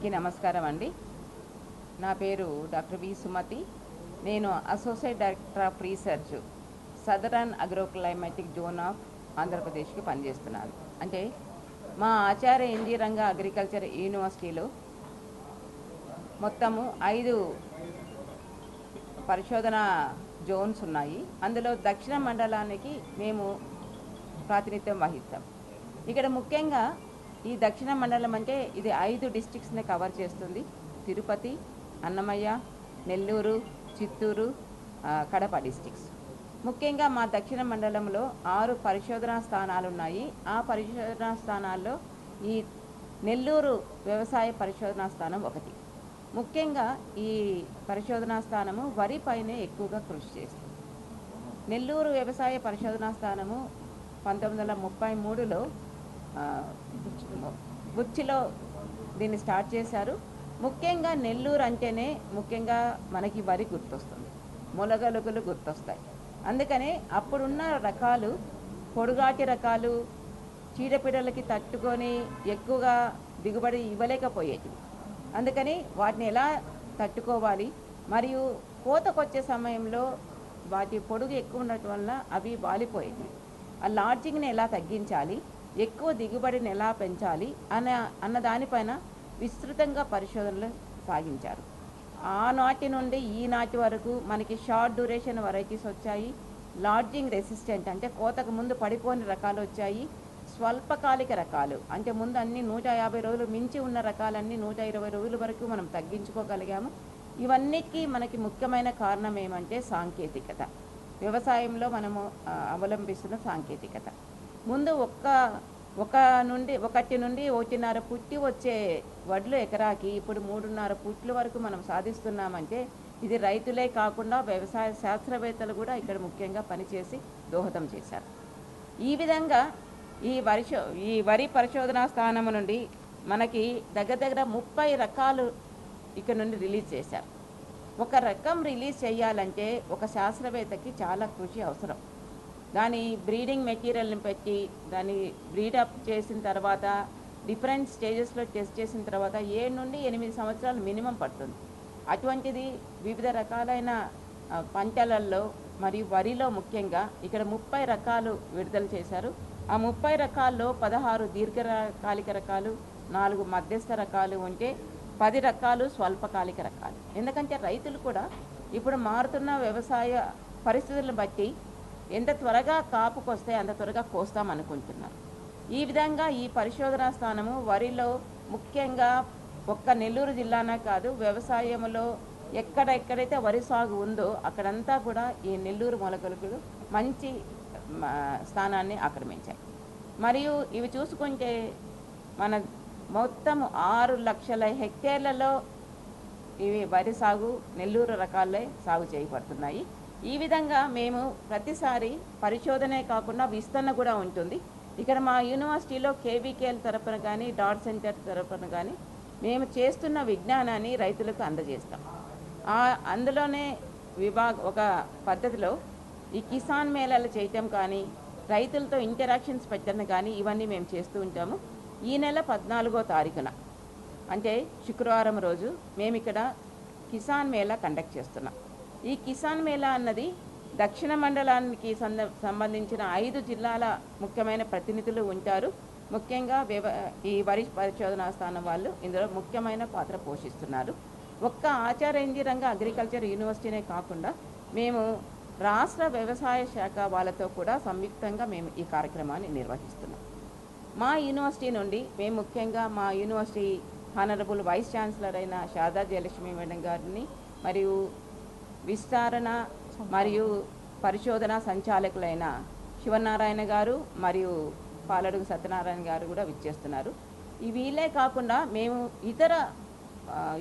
అందరికీ నమస్కారం అండి. నా పేరు డాక్టర్ వి సుమతి. నేను associate director of research southern agroclimatic zone of ఆంధ్రప్రదేశ్కి పనిచేస్తున్నాను. అంటే మా ఆచార్య ఎన్జీ రంగా అగ్రికల్చర్ యూనివర్సిటీలో మొత్తము 5 పరిశోధన జోన్స్ ఉన్నాయి. అందులో దక్షిణ మండలానికి మేము ప్రాతినిధ్యం వహిస్తాం. ఇక్కడ ముఖ్యంగా ఈ దక్షిణ మండలం అంటే ఇది 5 డిస్ట్రిక్ట్స్ని కవర్ చేస్తుంది. తిరుపతి, అన్నమయ్య, నెల్లూరు, చిత్తూరు, కడప డిస్ట్రిక్ట్స్. ముఖ్యంగా మా దక్షిణ మండలంలో 6 పరిశోధనా స్థానాలు ఉన్నాయి. ఆ పరిశోధనా స్థానాల్లో ఈ నెల్లూరు వ్యవసాయ పరిశోధనా స్థానం ఒకటి. ముఖ్యంగా ఈ పరిశోధనా స్థానము వరి పైనే ఎక్కువగా కృషి చేస్తుంది. నెల్లూరు వ్యవసాయ పరిశోధనా స్థానము 1933లో బుచ్చిలో దీన్ని స్టార్ట్ చేశారు. ముఖ్యంగా నెల్లూరు అంటేనే ముఖ్యంగా మనకి వరి గుర్తొస్తుంది, మొలగలుగులు గుర్తొస్తాయి. అందుకనే అప్పుడున్న రకాలు పొడుగాటి రకాలు చీడపీడలకి తట్టుకొని ఎక్కువగా దిగుబడి ఇవ్వలేకపోయేవి. అందుకని వాటిని ఎలా తట్టుకోవాలి, మరియు కోతకొచ్చే సమయంలో వాటి పొడుగు ఎక్కువ ఉండటం వల్ల అవి వాలిపోయేవి. ఆ లాడ్జింగ్ని ఎలా తగ్గించాలి, ఎక్కువ దిగుబడిని ఎలా పెంచాలి అన్న దానిపైన విస్తృతంగా పరిశోధనలు సాగించారు. ఆనాటి నుండి ఈనాటి వరకు మనకి షార్ట్ డ్యూరేషన్ వెరైటీస్ వచ్చాయి, లాడ్జింగ్ రెసిస్టెంట్ అంటే కోతకు ముందు పడిపోని రకాలు వచ్చాయి, స్వల్పకాలిక రకాలు అంటే ముందు అన్ని 150 రోజులు మించి ఉన్న రకాలన్నీ 120 రోజుల వరకు మనం తగ్గించుకోగలిగాము. ఇవన్నిటికీ మనకి ముఖ్యమైన కారణం ఏమంటే సాంకేతికత, వ్యవసాయంలో మనము అవలంబిస్తున్న సాంకేతికత. ముందు ఒకటి నుండి 1.5 పుట్టి వచ్చే వడ్లు ఎకరాకి ఇప్పుడు 3.5 పుట్ల వరకు మనం సాధిస్తున్నామంటే ఇది రైతులే కాకుండా వ్యవసాయ శాస్త్రవేత్తలు కూడా ఇక్కడ ముఖ్యంగా పనిచేసి దోహదం చేశారు. ఈ విధంగా ఈ వరి పరిశోధనా స్థానం నుండి మనకి దగ్గర 30 రకాలు ఇక్కడ నుండి రిలీజ్ చేశారు. ఒక రకం రిలీజ్ చేయాలంటే ఒక శాస్త్రవేత్తకి చాలా కృషి అవసరం. దాని బ్రీడింగ్ మెటీరియల్ని పెట్టి దాన్ని బ్రీడప్ చేసిన తర్వాత డిఫరెంట్ స్టేజెస్లో టెస్ట్ చేసిన తర్వాత 7 నుండి 8 సంవత్సరాలు మినిమం పడుతుంది. అటువంటిది వివిధ రకాలైన పంటలలో మరియు వరిలో ముఖ్యంగా ఇక్కడ 30 రకాలు విడుదల చేశారు. ఆ 30 రకాల్లో 16 దీర్ఘకాలిక రకాలు, 4 మధ్యస్థ రకాలు ఉంటే 10 రకాలు స్వల్పకాలిక రకాలు. ఎందుకంటే రైతులు కూడా ఇప్పుడు మారుతున్న వ్యవసాయ పరిస్థితులను బట్టి ఎంత త్వరగా కాపుకొస్తే అంత త్వరగా కోస్తామనుకుంటున్నారు. ఈ విధంగా ఈ పరిశోధనా స్థానము వరిలో ముఖ్యంగా ఒక్క నెల్లూరు జిల్లానే కాదు, వ్యవసాయంలో ఎక్కడెక్కడైతే వరి సాగు ఉందో అక్కడంతా కూడా ఈ నెల్లూరు మొలకలు మంచి స్థానాన్ని ఆక్రమించాయి. మరియు ఇవి చూసుకుంటే మన మొత్తం 6 లక్షల హెక్టేర్లలో ఇవి వరి సాగు నెల్లూరు రకాలే సాగు చేయబడుతున్నాయి. ఈ విధంగా మేము ప్రతిసారి పరిశోధనే కాకుండా విస్తరణ కూడా ఉంటుంది. ఇక్కడ మా యూనివర్సిటీలో కేవీకేఎల్ తరపున కానీ డాట్ సెంటర్ తరపున కానీ మేము చేస్తున్న విజ్ఞానాన్ని రైతులకు అందజేస్తాం. అందులోనే ఒక పద్ధతిలో ఈ కిసాన్ మేళాలు చేయటం కానీ రైతులతో ఇంటరాక్షన్స్ పెట్టడం కానీ ఇవన్నీ మేము చేస్తూ ఉంటాము. ఈ నెల 14వ తారీఖున అంటే శుక్రవారం రోజు మేము ఇక్కడ కిసాన్ మేళా కండక్ట్ చేస్తున్నాం. ఈ కిసాన్ మేళా అన్నది దక్షిణ మండలానికి సంబంధించిన 5 జిల్లాల ముఖ్యమైన ప్రతినిధులు ఉంటారు. ముఖ్యంగా ఈ వరి పరిశోధనా స్థానం వాళ్ళు ఇందులో ముఖ్యమైన పాత్ర పోషిస్తున్నారు. ఒక్క ఆచార్య ఎన్జీ రంగా అగ్రికల్చర్ యూనివర్సిటీనే కాకుండా మేము రాష్ట్ర వ్యవసాయ శాఖ వాళ్ళతో కూడా సంయుక్తంగా మేము ఈ కార్యక్రమాన్ని నిర్వహిస్తున్నాం. మా యూనివర్సిటీ నుండి మేము ముఖ్యంగా మా యూనివర్సిటీ హానరబుల్ వైస్ ఛాన్సలర్ అయిన శారదా జయలక్ష్మి మేడం గారిని మరియు విస్తరణ మరియు పరిశోధన సంచాలకులైన శివనారాయణ గారు మరియు పాలడుగు సత్యనారాయణ గారు కూడా విచ్చేస్తున్నారు. వీళ్ళే కాకుండా మేము ఇతర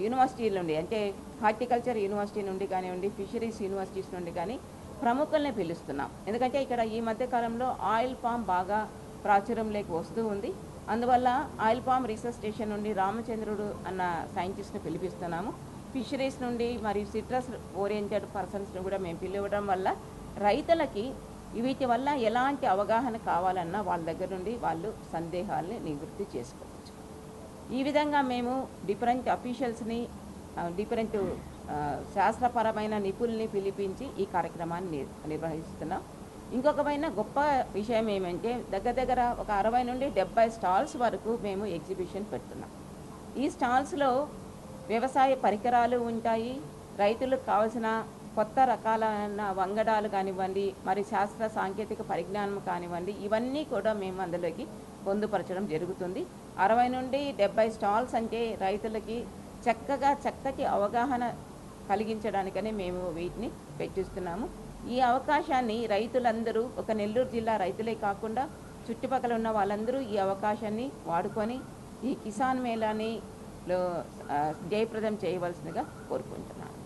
యూనివర్సిటీల నుండి అంటే హార్టికల్చర్ యూనివర్సిటీ నుండి కానివ్వండి, ఫిషరీస్ యూనివర్సిటీస్ నుండి కానీ ప్రముఖుల్ని పిలుస్తున్నాం. ఎందుకంటే ఇక్కడ ఈ మధ్యకాలంలో ఆయిల్ పామ్ బాగా ప్రాచుర్యంలోకి వస్తూ ఉంది. అందువల్ల ఆయిల్ పామ్ రీసెర్చ్ స్టేషన్ నుండి రామచంద్రుడు అన్న సైంటిస్ట్ని పిలిపిస్తున్నాము. ఫిషరీస్ నుండి మరియు సిట్రస్ ఓరియంటెడ్ పర్సన్స్ని కూడా మేము పిలవడం వల్ల రైతులకి వీటి వల్ల ఎలాంటి అవగాహన కావాలన్నా వాళ్ళ దగ్గర నుండి వాళ్ళు సందేహాలని నివృత్తి చేసుకోవచ్చు. ఈ విధంగా మేము డిఫరెంట్ అఫీషియల్స్ని డిఫరెంట్ శాస్త్రపరమైన నిపుణుల్ని పిలిపించి ఈ కార్యక్రమాన్ని నిర్వహిస్తున్నాం. ఇంకొకమైన గొప్ప విషయం ఏమంటే దగ్గర ఒక 60 నుండి 70 స్టాల్స్ వరకు మేము ఎగ్జిబిషన్ పెడుతున్నాం. ఈ స్టాల్స్లో వ్యవసాయ పరికరాలు ఉంటాయి, రైతులకు కావాల్సిన కొత్త రకాలైన వంగడాలు కానివ్వండి, మరి శాస్త్ర సాంకేతిక పరిజ్ఞానం కానివ్వండి, ఇవన్నీ కూడా మేము అందులోకి పొందుపరచడం జరుగుతుంది. 60 నుండి 70 స్టాల్స్ అంటే రైతులకి చక్కటి అవగాహన కలిగించడానికనే మేము వీటిని పెట్టిస్తున్నాము. ఈ అవకాశాన్ని రైతులందరూ, ఒక నెల్లూరు జిల్లా రైతులే కాకుండా చుట్టుపక్కల ఉన్న వాళ్ళందరూ ఈ అవకాశాన్ని వాడుకొని ఈ కిసాన్ మేళాని జయప్రదం చేయవలసిందిగా కోరుకుంటున్నాను.